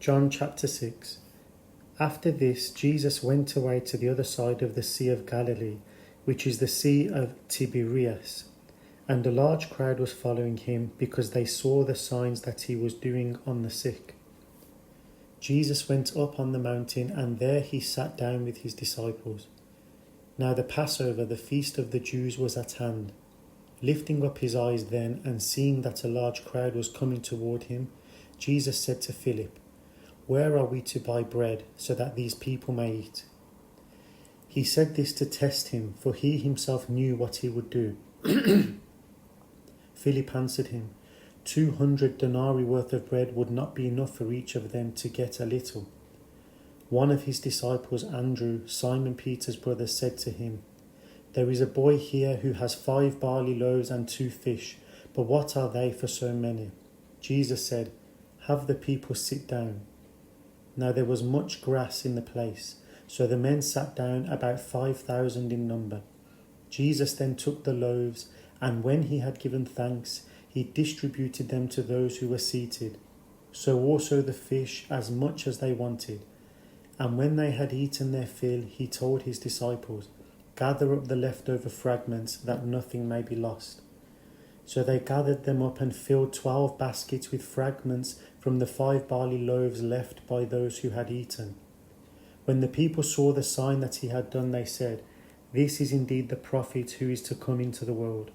John chapter 6. After this, Jesus went away to the other side of the Sea of Galilee, which is the Sea of Tiberias. And a large crowd was following him, because they saw the signs that he was doing on the sick. Jesus went up on the mountain, and there he sat down with his disciples. Now the Passover, the feast of the Jews, was at hand. Lifting up his eyes then, and seeing that a large crowd was coming toward him, Jesus said to Philip, "Where are we to buy bread, so that these people may eat?" He said this to test him, for he himself knew what he would do. Philip answered him, 200 denarii worth of bread would not be enough for each of them to get a little. One of his disciples, Andrew, Simon Peter's brother, said to him, "There is a boy here who has 5 barley loaves and 2 fish, but what are they for so many?" Jesus said, "Have the people sit down." Now there was much grass in the place, so the men sat down, about 5,000 in number. Jesus then took the loaves, and when he had given thanks, he distributed them to those who were seated. So also the fish, as much as they wanted. And when they had eaten their fill, he told his disciples, "Gather up the leftover fragments, that nothing may be lost." So they gathered them up and filled 12 baskets with fragments from the 5 barley loaves left by those who had eaten. When the people saw the sign that he had done, they said, "This is indeed the prophet who is to come into the world."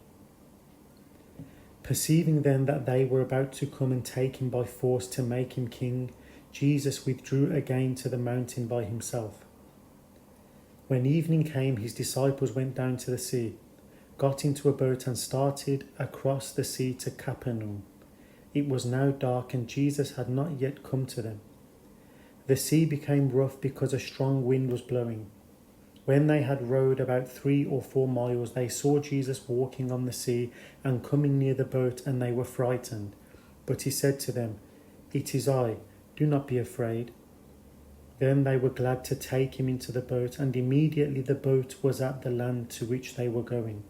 Perceiving then that they were about to come and take him by force to make him king, Jesus withdrew again to the mountain by himself. When evening came, his disciples went down to the sea, got into a boat and started across the sea to Capernaum. It was now dark, and Jesus had not yet come to them. The sea became rough because a strong wind was blowing. When they had rowed about 3 or 4 miles, they saw Jesus walking on the sea and coming near the boat, and they were frightened. But he said to them, "It is I, do not be afraid." Then they were glad to take him into the boat, and immediately the boat was at the land to which they were going.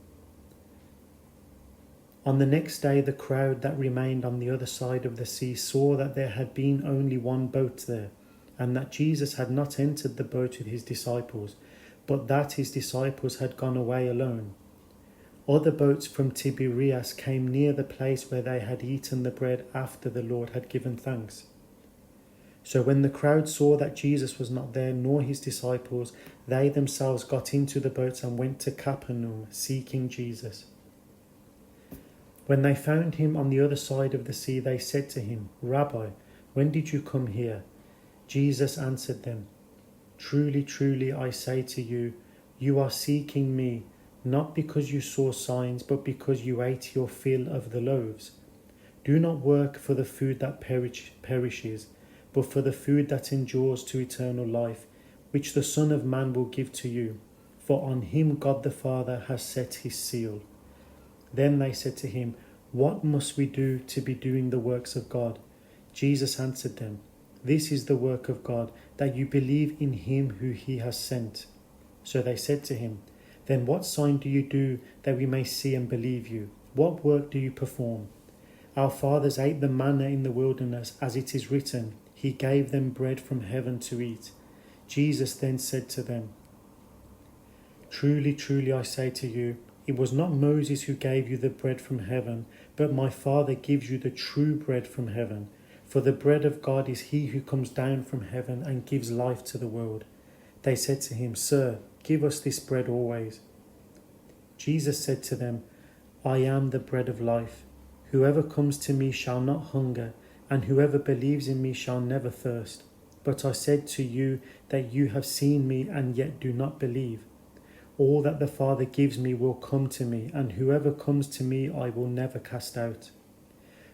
On the next day, the crowd that remained on the other side of the sea saw that there had been only one boat there, and that Jesus had not entered the boat with his disciples, but that his disciples had gone away alone. Other boats from Tiberias came near the place where they had eaten the bread after the Lord had given thanks. So when the crowd saw that Jesus was not there, nor his disciples, they themselves got into the boats and went to Capernaum, seeking Jesus. When they found him on the other side of the sea, they said to him, "Rabbi, when did you come here?" Jesus answered them, "Truly, truly, I say to you, you are seeking me, not because you saw signs, but because you ate your fill of the loaves. Do not work for the food that perishes, but for the food that endures to eternal life, which the Son of Man will give to you, for on him God the Father has set his seal." Then they said to him, "What must we do to be doing the works of God?" Jesus answered them, "This is the work of God, that you believe in him who he has sent." So they said to him, "Then what sign do you do that we may see and believe you? What work do you perform? Our fathers ate the manna in the wilderness, as it is written, he gave them bread from heaven to eat." Jesus then said to them, "Truly, truly, I say to you, it was not Moses who gave you the bread from heaven, but my Father gives you the true bread from heaven. For the bread of God is he who comes down from heaven and gives life to the world." They said to him, "Sir, give us this bread always." Jesus said to them, "I am the bread of life. Whoever comes to me shall not hunger, and whoever believes in me shall never thirst. But I said to you that you have seen me and yet do not believe. All that the Father gives me will come to me, and whoever comes to me I will never cast out.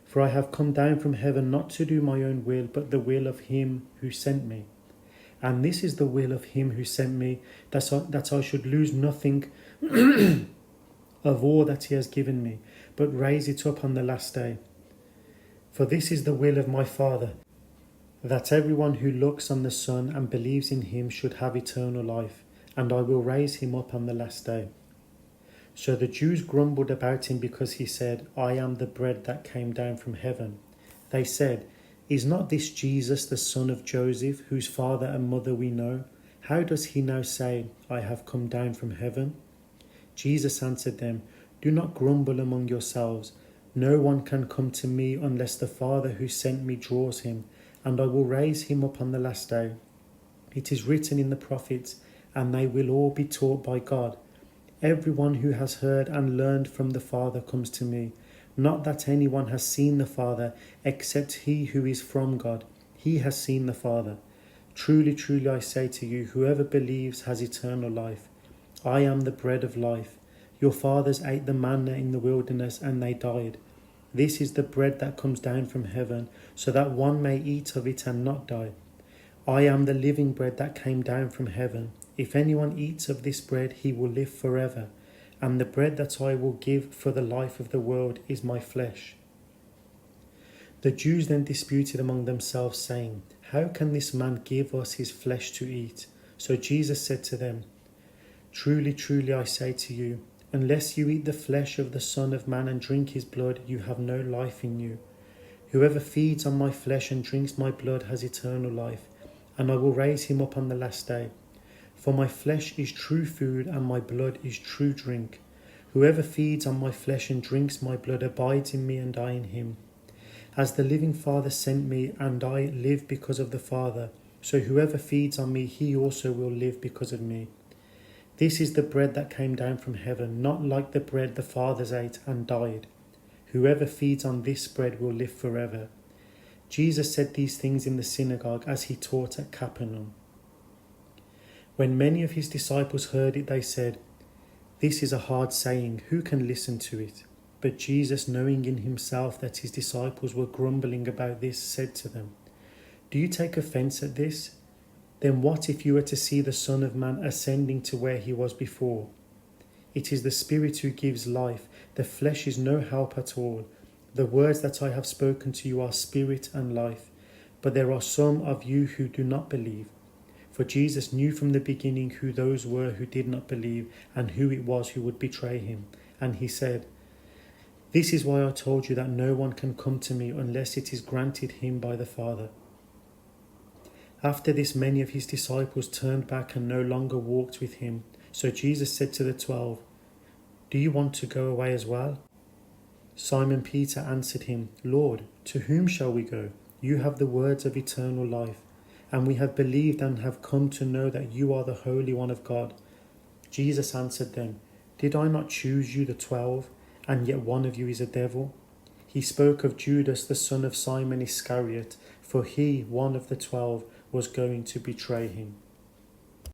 For I have come down from heaven not to do my own will, but the will of him who sent me. And this is the will of him who sent me, that I should lose nothing of all that he has given me, but raise it up on the last day. For this is the will of my Father, that everyone who looks on the Son and believes in him should have eternal life, and I will raise him up on the last day." So the Jews grumbled about him because he said, "I am the bread that came down from heaven." They said, Is not this Jesus the son of Joseph, whose father and mother we know? How does he now say, I have come down from heaven? Jesus answered them, Do not grumble among yourselves. No one can come to me unless the Father who sent me draws him, and I will raise him up on the last day. It is written in the prophets, and they will all be taught by God. Everyone who has heard and learned from the Father comes to me. Not that anyone has seen the Father, except he who is from God. He has seen the Father. Truly, truly, I say to you, whoever believes has eternal life. I am the bread of life. Your fathers ate the manna in the wilderness, and they died. This is the bread that comes down from heaven, so that one may eat of it and not die. I am the living bread that came down from heaven. If anyone eats of this bread, he will live forever. And the bread that I will give for the life of the world is my flesh. The Jews then disputed among themselves, saying, How can this man give us his flesh to eat? So Jesus said to them, Truly, truly, I say to you, unless you eat the flesh of the Son of Man and drink his blood, you have no life in you. Whoever feeds on my flesh and drinks my blood has eternal life, and I will raise him up on the last day. For my flesh is true food, and my blood is true drink. Whoever feeds on my flesh and drinks my blood abides in me, and I in him. As the living Father sent me, and I live because of the Father, so whoever feeds on me, he also will live because of me. This is the bread that came down from heaven, not like the bread the fathers ate and died. Whoever feeds on this bread will live forever. Jesus said these things in the synagogue as he taught at Capernaum. When many of his disciples heard it, they said, This is a hard saying, who can listen to it? But Jesus, knowing in himself that his disciples were grumbling about this, said to them, Do you take offense at this? Then what if you were to see the Son of Man ascending to where he was before? It is the Spirit who gives life, the flesh is no help at all. The words that I have spoken to you are spirit and life, but there are some of you who do not believe. For Jesus knew from the beginning who those were who did not believe and who it was who would betray him. And he said, This is why I told you that no one can come to me unless it is granted him by the Father. After this, many of his disciples turned back and no longer walked with him. So Jesus said to the 12, Do you want to go away as well? Simon Peter answered him, Lord, to whom shall we go? You have the words of eternal life, and we have believed and have come to know that you are the Holy One of God. Jesus answered them, Did I not choose you, the 12, and yet one of you is a devil? He spoke of Judas, the son of Simon Iscariot, for he, one of the 12, was going to betray him.